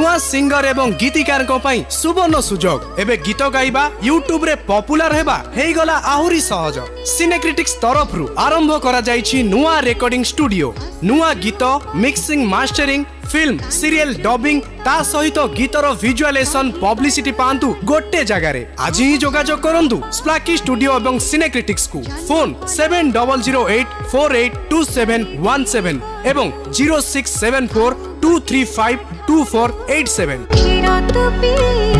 नुआ सिंगर एवं गीतिकार सुवर्ण सुजोग एबे गीत गाइबा यूट्यूब रे पॉपुलर हेबा हेई गला आहुरी सहज। सिनेक्रिटिक्स तरफ रु आरंभ करा जाइछि नुआ रेकॉर्डिंग स्टूडियो। नुआ गीत mixing mastering film serial dubbing ता सहित गीतर विजुअलाइजेशन पब्लिसिटी पांतु गोटे जगह रे। आज ही जोगाजोग करंतु स्प्लाकी स्टूडियो एवं सिनेक्रिटिक्स को। फोन 7008482717 एवं 0674235247।